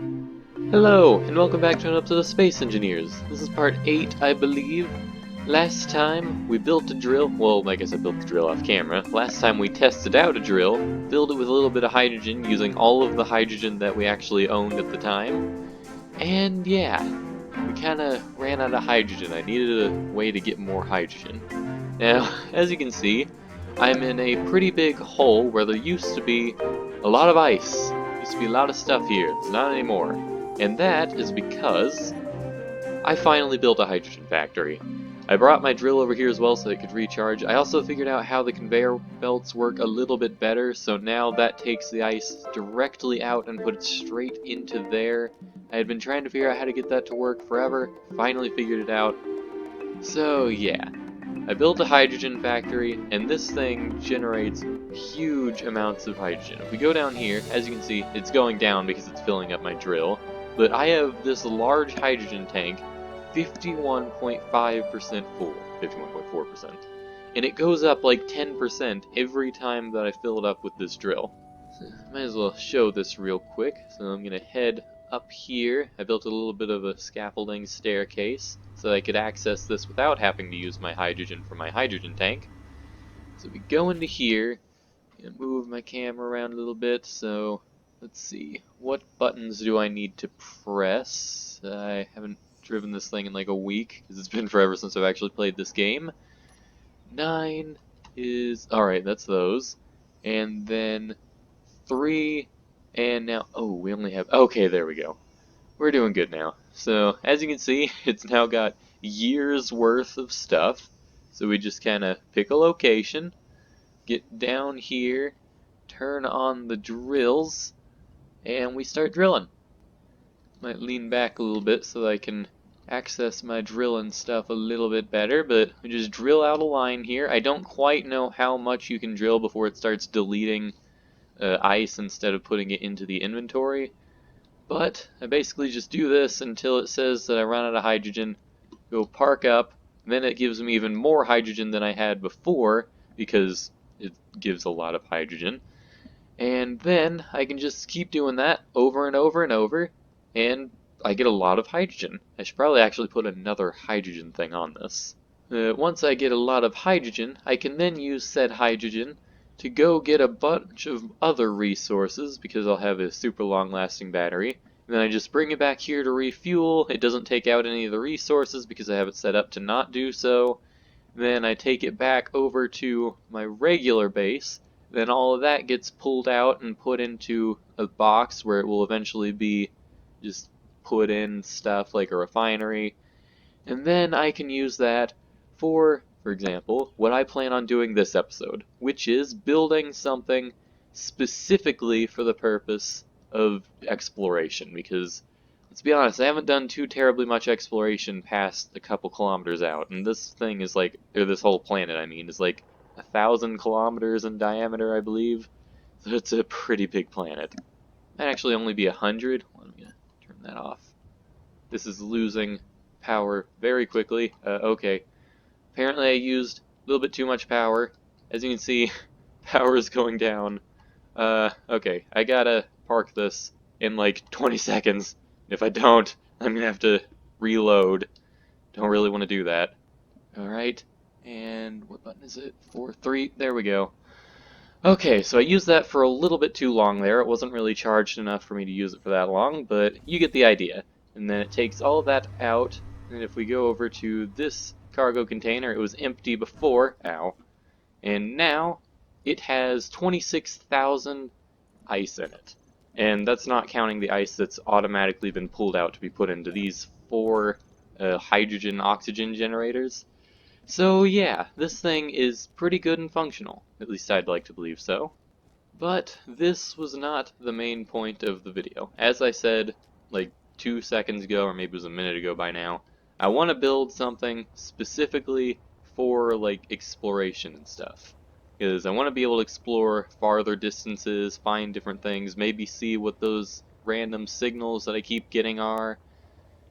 Hello, and welcome back to an episode of Space Engineers. This is part 8, I believe. Last time, we built a drill. Well, I guess I built the drill off camera. Last time we tested out a drill, filled it with a little bit of hydrogen, using all of the hydrogen that we actually owned at the time. And yeah, we kinda ran out of hydrogen. I needed a way to get more hydrogen. Now, as you can see, I'm in a pretty big hole where there used to be a lot of ice. There used to be a lot of stuff here. It's not anymore. And that is because I finally built a hydrogen factory. I brought my drill over here as well so it could recharge. I also figured out how the conveyor belts work a little bit better, so now that takes the ice directly out and puts it straight into there. I had been trying to figure out how to get that to work forever, finally figured it out. So yeah, I built a hydrogen factory, and this thing generates huge amounts of hydrogen. If we go down here, as you can see, it's going down because it's filling up my drill. But I have this large hydrogen tank, 51.5% full, 51.4%. And it goes up like 10% every time that I fill it up with this drill. So, might as well show this real quick. So I'm going to head up here. I built a little bit of a scaffolding staircase so I could access this without having to use my hydrogen from my hydrogen tank. So we go into here and move my camera around a little bit. So let's see, what buttons do I need to press? I haven't driven this thing in like a week because it's been forever since I've actually played this game. 9 is, alright, that's those. And then 3, and now, oh, we only have, okay, there we go. We're doing good now. So, as you can see, it's now got years worth of stuff. So we just kind of pick a location, get down here, turn on the drills, and we start drilling. Might lean back a little bit so that I can access my drilling stuff a little bit better, but we just drill out a line here. I don't quite know how much you can drill before it starts deleting ice instead of putting it into the inventory. But I basically just do this until it says that I run out of hydrogen, go park up, then it gives me even more hydrogen than I had before because it gives a lot of hydrogen. And then I can just keep doing that over and over and over, and I get a lot of hydrogen. I should probably actually put another hydrogen thing on this. Once I get a lot of hydrogen, I can then use said hydrogen to go get a bunch of other resources because I'll have a super long lasting battery. And then I just bring it back here to refuel. It doesn't take out any of the resources because I have it set up to not do so. Then I take it back over to my regular base. Then all of that gets pulled out and put into a box where it will eventually be just put in stuff like a refinery. And then I can use that for example, what I plan on doing this episode, which is building something specifically for the purpose of exploration, because let's be honest, I haven't done too terribly much exploration past a couple kilometers out, and this thing is like, or this whole planet, I mean, is like 1,000 kilometers in diameter, I believe. So it's a pretty big planet. Might actually only be 100. I'm gonna turn that off. This is losing power very quickly. Okay. Apparently I used a little bit too much power. As you can see, power is going down. Okay, I gotta park this in like 20 seconds. If I don't, I'm gonna have to reload. Don't really want to do that. Alright, and what button is it? 4, 3, there we go. Okay, so I used that for a little bit too long there. It wasn't really charged enough for me to use it for that long, but you get the idea. And then it takes all of that out, and if we go over to this cargo container, it was empty before, ow, and now it has 26,000 ice in it. And that's not counting the ice that's automatically been pulled out to be put into these 4 hydrogen-oxygen generators. So yeah, this thing is pretty good and functional. At least I'd like to believe so. But this was not the main point of the video. As I said like 2 seconds ago, or maybe it was a minute ago by now, I want to build something specifically for like exploration and stuff. Because I want to be able to explore farther distances, find different things, maybe see what those random signals that I keep getting are.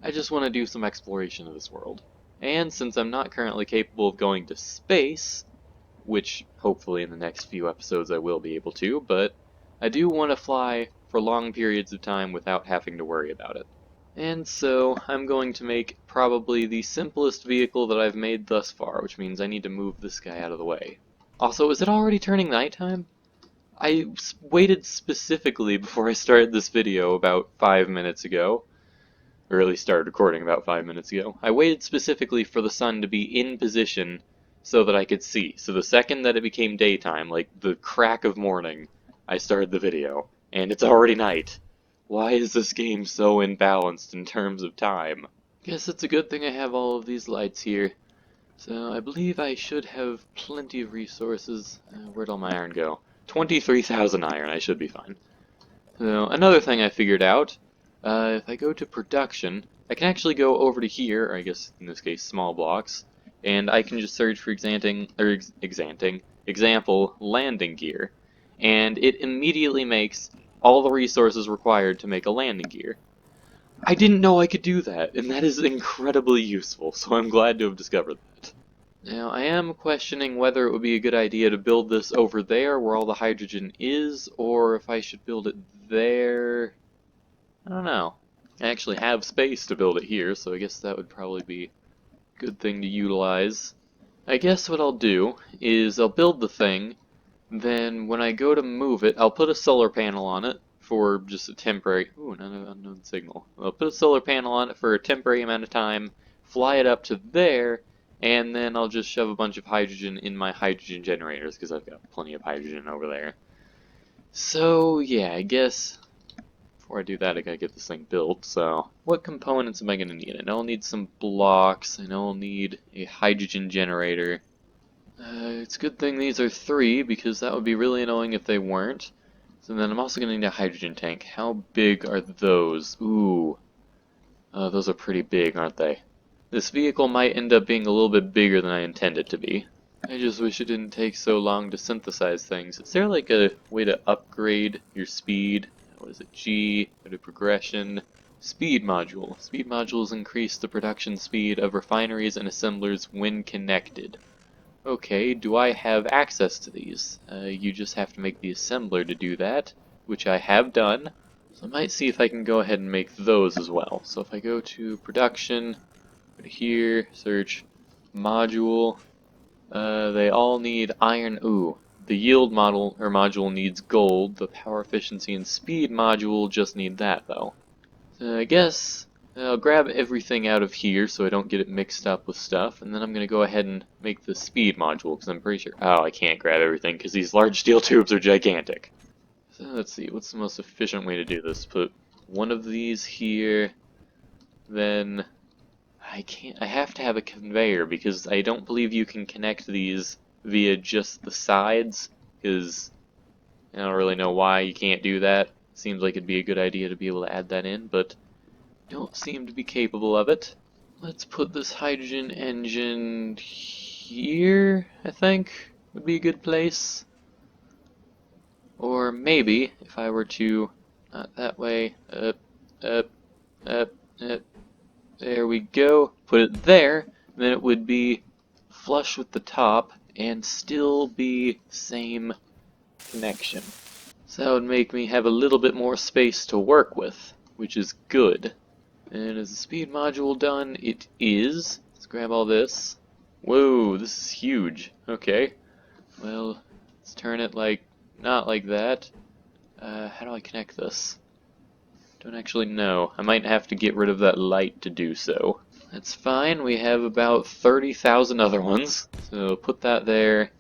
I just want to do some exploration of this world. And since I'm not currently capable of going to space, which hopefully in the next few episodes I will be able to, but I do want to fly for long periods of time without having to worry about it. And so I'm going to make probably the simplest vehicle that I've made thus far, which means I need to move this guy out of the way. Also, is it already turning nighttime? I waited specifically before I started this video about 5 minutes ago, or at least started recording about 5 minutes ago. I waited specifically for the sun to be in position so that I could see. So the second that it became daytime, like the crack of morning, I started the video, and it's already night. Why is this game so imbalanced in terms of time? Guess it's a good thing I have all of these lights here. So I believe I should have plenty of resources. Where'd all my iron go? 23,000 iron, I should be fine. So another thing I figured out, if I go to production, I can actually go over to here, or I guess in this case small blocks, and I can just search for example landing gear, and it immediately makes all the resources required to make a landing gear. I didn't know I could do that, and that is incredibly useful, so I'm glad to have discovered that. Now, I am questioning whether it would be a good idea to build this over there where all the hydrogen is, or if I should build it there. I don't know. I actually have space to build it here, so I guess that would probably be a good thing to utilize. I guess what I'll do is I'll build the thing, then when I go to move it, I'll put a solar panel on it for just a temporary... Ooh, another unknown signal. I'll put a solar panel on it for a temporary amount of time, fly it up to there, and then I'll just shove a bunch of hydrogen in my hydrogen generators, because I've got plenty of hydrogen over there. So, yeah, I guess before I do that, I gotta get this thing built. So, what components am I gonna need? I know I'll need some blocks, I know I'll need a hydrogen generator. It's a good thing these are 3, because that would be really annoying if they weren't. So then I'm also going to need a hydrogen tank. How big are those? Ooh. Those are pretty big, aren't they? This vehicle might end up being a little bit bigger than I intend it to be. I just wish it didn't take so long to synthesize things. Is there like a way to upgrade your speed? What is it? G, go to progression. Speed module. Speed modules increase the production speed of refineries and assemblers when connected. Okay, do I have access to these? You just have to make the assembler to do that, which I have done. So I might see if I can go ahead and make those as well. So if I go to production, go to here, search module, they all need iron. Ooh, the yield model or module needs gold. The power efficiency and speed module just need that though. So I guess I'll grab everything out of here so I don't get it mixed up with stuff, and then I'm going to go ahead and make the speed module, because I'm pretty sure... Oh, I can't grab everything, because these large steel tubes are gigantic. So let's see, what's the most efficient way to do this? Put one of these here, then... I have to have a conveyor, because I don't believe you can connect these via just the sides, because I don't really know why you can't do that. Seems like it'd be a good idea to be able to add that in, but don't seem to be capable of it. Let's put this hydrogen engine here, I think, would be a good place. Or maybe, if I were to, not that way, up, there we go, put it there, then it would be flush with the top and still be same connection. So that would make me have a little bit more space to work with, which is good. And is the speed module done? It is. Let's grab all this. Whoa, this is huge. Okay. Well, let's turn it like, not like that. How do I connect this? Don't actually know. I might have to get rid of that light to do so. That's fine. We have about 30,000 other ones. So put that there.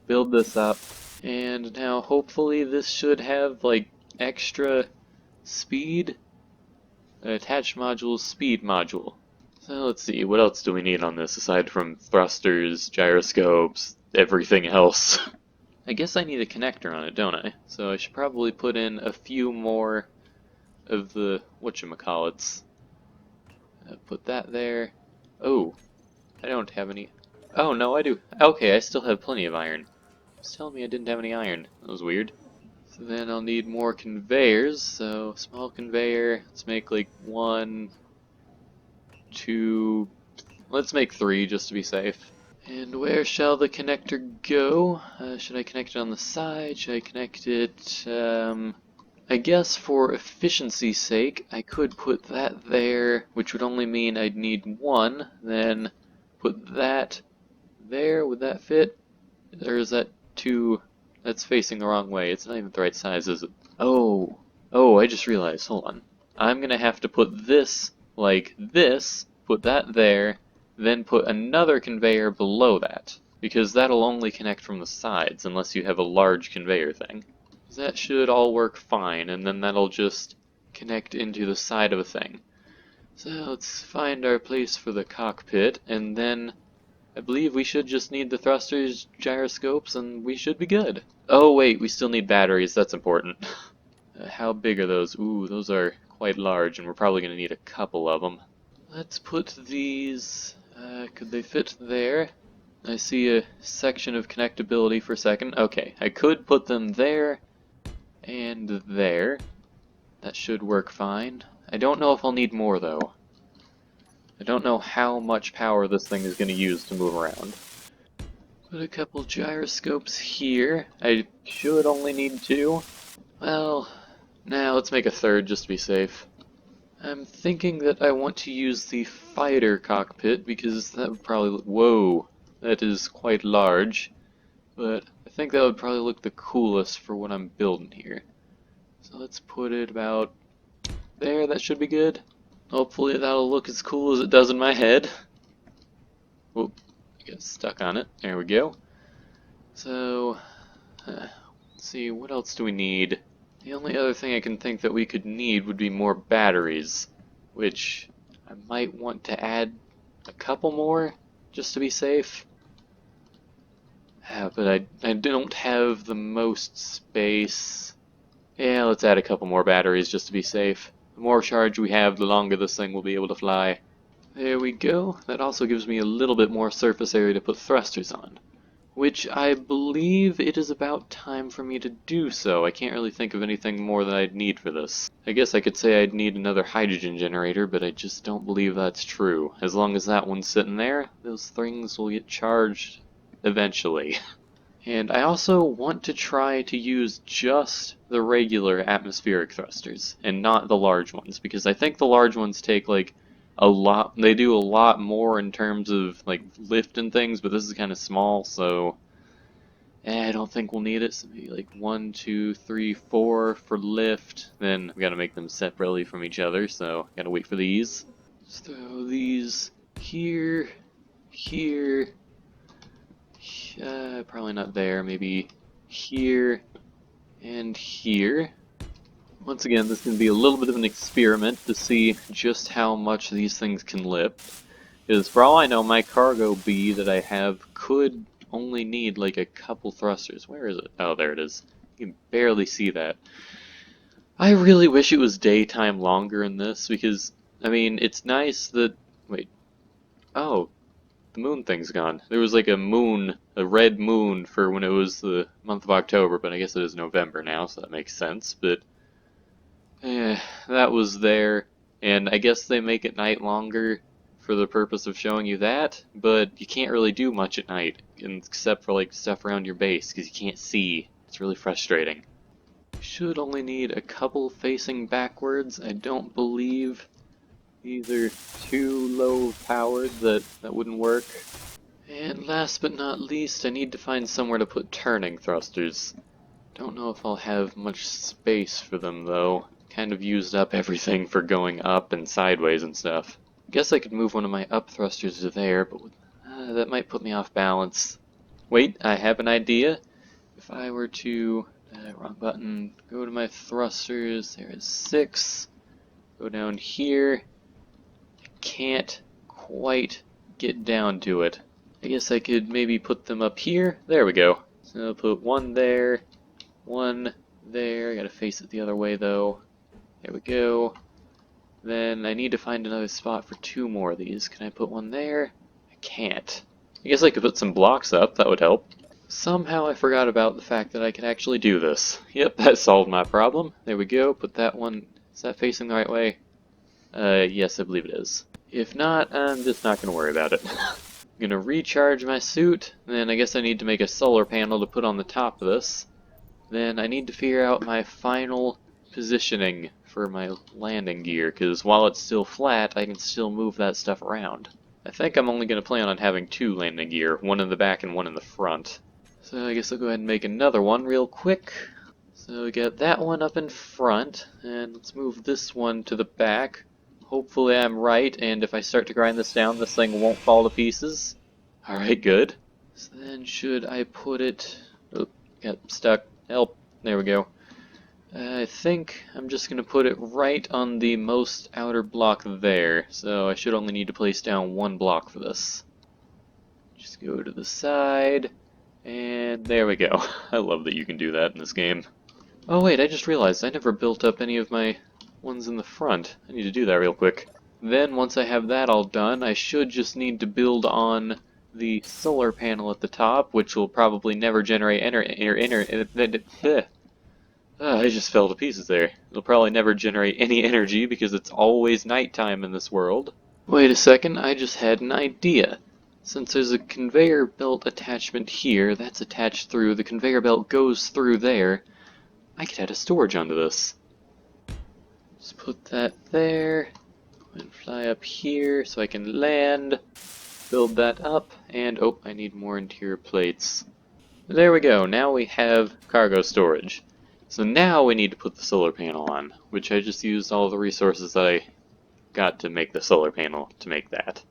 Build this up. And now hopefully this should have like extra speed. Attached modules, speed module. So let's see, what else do we need on this aside from thrusters, gyroscopes, everything else? I guess I need a connector on it, don't I? So I should probably put in a few more of the whatchamacallits. Put that there. Oh, I don't have any. Oh, no, I do. Okay, I still have plenty of iron. It's telling me I didn't have any iron. That was weird. So then I'll need more conveyors, so small conveyor, let's make like 1, 2, let's make 3 just to be safe. And where shall the connector go? Should I connect it on the side? Should I connect it, I guess for efficiency's sake, I could put that there, which would only mean I'd need one, then put that there. Would that fit? Or is that too... That's facing the wrong way. It's not even the right size, is it? Oh, I just realized. Hold on. I'm gonna have to put this like this, put that there, then put another conveyor below that, because that'll only connect from the sides unless you have a large conveyor thing. That should all work fine, and then that'll just connect into the side of a thing. So let's find our place for the cockpit, and then I believe we should just need the thrusters, gyroscopes, and we should be good. Oh wait, we still need batteries, that's important. How big are those? Ooh, those are quite large, and we're probably going to need a couple of them. Let's put these... could they fit there? I see a section of connectability for a second. Okay, I could put them there and there. That should work fine. I don't know if I'll need more, though. I don't know how much power this thing is going to use to move around. Put a couple gyroscopes here. I should only need 2. Well, now let's make a third just to be safe. I'm thinking that I want to use the fighter cockpit because that would probably look... Whoa, that is quite large. But I think that would probably look the coolest for what I'm building here. So let's put it about there. That should be good. Hopefully that'll look as cool as it does in my head. Whoop, I got stuck on it. There we go. So, let's see, what else do we need? The only other thing I can think that we could need would be more batteries, which I might want to add a couple more, just to be safe. But I don't have the most space. Yeah, let's add a couple more batteries just to be safe. The more charge we have, the longer this thing will be able to fly. There we go. That also gives me a little bit more surface area to put thrusters on, which I believe it is about time for me to do so. I can't really think of anything more that I'd need for this. I guess I could say I'd need another hydrogen generator, but I just don't believe that's true. As long as that one's sitting there, those things will get charged eventually. And I also want to try to use just the regular atmospheric thrusters, and not the large ones, because I think the large ones take like a lot, they do a lot more in terms of like lift and things, but this is kind of small, so I don't think we'll need it. So maybe like 1, 2, 3, 4 for lift, then we gotta make them separately from each other, so gotta wait for these. Just throw these here, here, probably not there, maybe here and here. Once again, this is going to be a little bit of an experiment to see just how much these things can lift. Because for all I know, my cargo B that I have could only need like a couple thrusters. Where is it? Oh, there it is. You can barely see that. I really wish it was daytime longer in this, because, I mean, it's nice that... Wait. Oh. The moon thing's gone. There was like a moon, a red moon for when it was the month of October, but I guess it is November now, so that makes sense. But that was there, and I guess they make it night longer for the purpose of showing you that, but you can't really do much at night, except for like stuff around your base, because you can't see. It's really frustrating. Should only need a couple facing backwards. I don't believe these are too low powered that wouldn't work. And last but not least, I need to find somewhere to put turning thrusters. Don't know if I'll have much space for them though. Kind of used up everything for going up and sideways and stuff. Guess I could move one of my up thrusters to there, but that might put me off balance. Wait, I have an idea. If I were to, wrong button, go to my thrusters, there is 6. Go down here. Can't quite get down to it. I guess I could maybe put them up here. There we go. So I'll put 1 there, 1 there. I gotta face it the other way though. There we go. Then I need to find another spot for 2 more of these. Can I put 1 there? I can't. I guess I could put some blocks up. That would help. Somehow I forgot about the fact that I could actually do this. Yep, that solved my problem. There we go. Put that one. Is that facing the right way? Yes, I believe it is. If not, I'm just not going to worry about it. I'm going to recharge my suit, and then I guess I need to make a solar panel to put on the top of this. Then I need to figure out my final positioning for my landing gear, because while it's still flat, I can still move that stuff around. I think I'm only going to plan on having 2 landing gear, one in the back and one in the front. So I guess I'll go ahead and make another one real quick. So we get that one up in front, and let's move this one to the back. Hopefully I'm right, and if I start to grind this down, this thing won't fall to pieces. Alright, good. So then should I put it... Oh, got stuck. Help. There we go. I think I'm just going to put it right on the most outer block there, so I should only need to place down 1 block for this. Just go to the side, and there we go. I love that you can do that in this game. Oh wait, I just realized I never built up any of my ones in the front. I need to do that real quick. Then, once I have that all done, I should just need to build on the solar panel at the top, which will probably never generate I just fell to pieces there. It'll probably never generate any energy because it's always nighttime in this world. Wait a second, I just had an idea. Since there's a conveyor belt attachment here, that's attached through, the conveyor belt goes through there, I could add a storage onto this. Just put that there, and fly up here so I can land, build that up, and oh, I need more interior plates. There we go, now we have cargo storage. So now we need to put the solar panel on, which I just used all the resources that I got to make the solar panel to make that.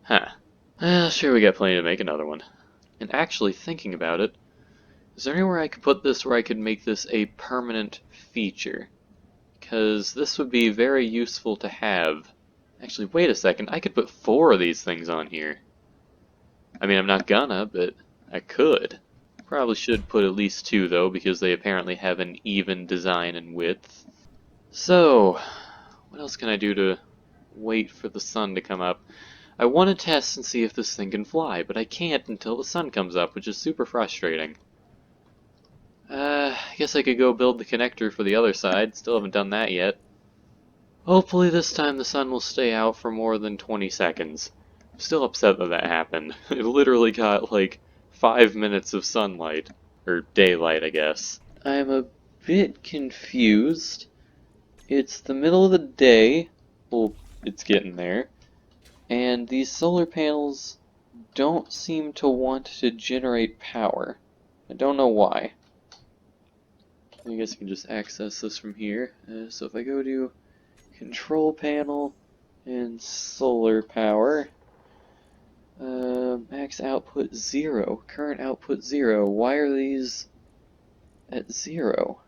Huh. Well, sure, we got plenty to make another one. And actually, thinking about it, is there anywhere I could put this where I could make this a permanent feature? Because this would be very useful to have. Actually, wait a second, I could put 4 of these things on here. I mean, I'm not gonna, but I could. Probably should put at least 2 though, because they apparently have an even design and width. So, what else can I do to wait for the sun to come up? I want to test and see if this thing can fly, but I can't until the sun comes up, which is super frustrating. I guess I could go build the connector for the other side, still haven't done that yet. Hopefully this time the sun will stay out for more than 20 seconds. I'm still upset that that happened. It literally got like 5 minutes of sunlight. Or daylight, I guess. I'm a bit confused. It's the middle of the day. Well, it's getting there. And these solar panels don't seem to want to generate power. I don't know why. I guess I can just access this from here. So if I go to control panel and solar power, max output 0, current output 0. Why are these at 0?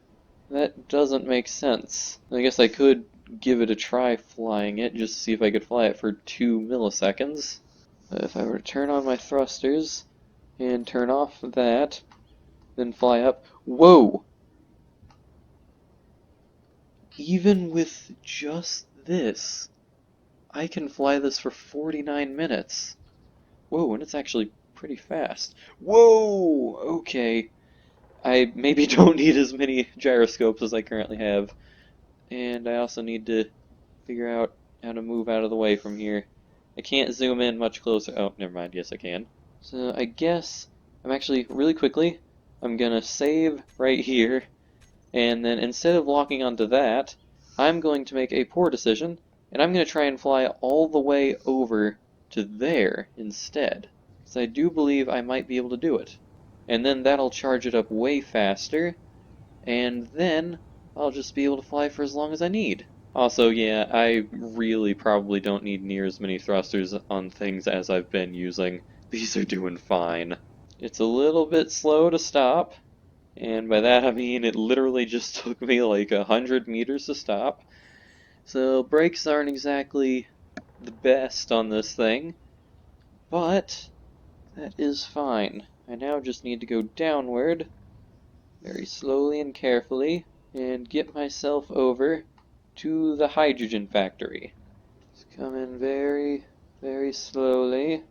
That doesn't make sense. I guess I could give it a try flying it, just to see if I could fly it for 2 milliseconds. If I were to turn on my thrusters and turn off that, then fly up. Whoa! Even with just this, I can fly this for 49 minutes. Whoa, and it's actually pretty fast. Whoa! Okay. I maybe don't need as many gyroscopes as I currently have. And I also need to figure out how to move out of the way from here. I can't zoom in much closer. Oh, never mind. Yes, I can. So I guess I'm actually, really quickly, I'm gonna save right here. And then instead of locking onto that, I'm going to make a poor decision, and I'm going to try and fly all the way over to there instead. Because I do believe I might be able to do it. And then that'll charge it up way faster, and then I'll just be able to fly for as long as I need. Also, yeah, I really probably don't need near as many thrusters on things as I've been using. These are doing fine. It's a little bit slow to stop. And by that I mean it literally just took me like 100 meters to stop. So brakes aren't exactly the best on this thing, but that is fine. I now just need to go downward, very slowly and carefully, and get myself over to the hydrogen factory. Just come in very, very slowly.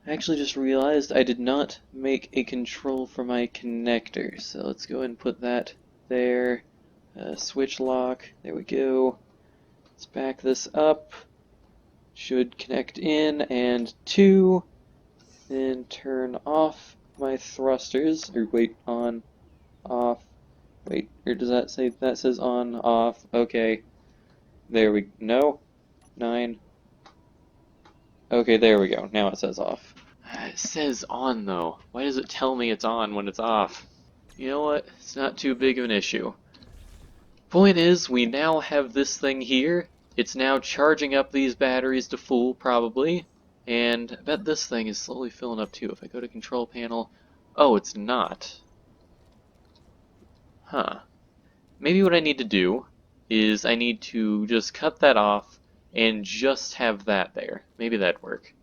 I actually just realized I did not make a control for my connector, so let's go ahead and put that there. Switch lock, there we go. Let's back this up. Should connect in and 2. Then turn off my thrusters, or wait, on, off. Wait, or does that say, that says on, off? Okay. There we, no? 9. Okay, there we go. Now it says off. It says on, though. Why does it tell me it's on when it's off? You know what? It's not too big of an issue. Point is, we now have this thing here. It's now charging up these batteries to full, probably. And I bet this thing is slowly filling up too. If I go to control panel... Oh, it's not. Huh. Maybe what I need to do is I need to just cut that off and just have that there. Maybe that'd work.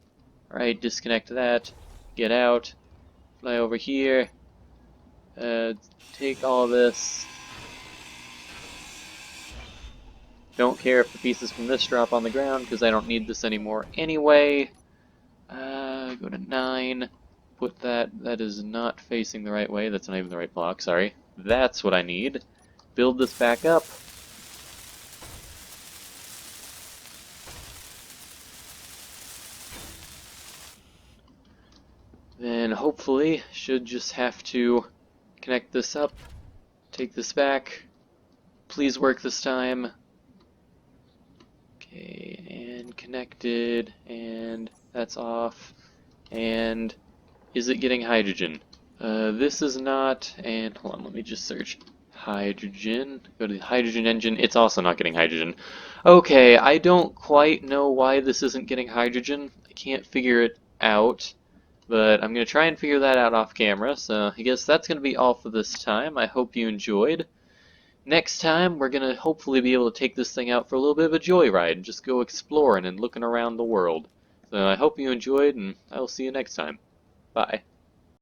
Alright, disconnect that, get out, fly over here, take all this. Don't care if the pieces from this drop on the ground because I don't need this anymore anyway. Go to 9, put that is not facing the right way, that's not even the right block, sorry. That's what I need. Build this back up. Then hopefully should just have to connect this up, take this back. Please work this time. Okay, and connected, and that's off. And is it getting hydrogen? This is not, and hold on, let me just search hydrogen. Go to the hydrogen engine, it's also not getting hydrogen. Okay, I don't quite know why this isn't getting hydrogen. I can't figure it out. But I'm going to try and figure that out off camera, so I guess that's going to be all for this time. I hope you enjoyed. Next time, we're going to hopefully be able to take this thing out for a little bit of a joyride and just go exploring and looking around the world. So I hope you enjoyed, and I will see you next time. Bye.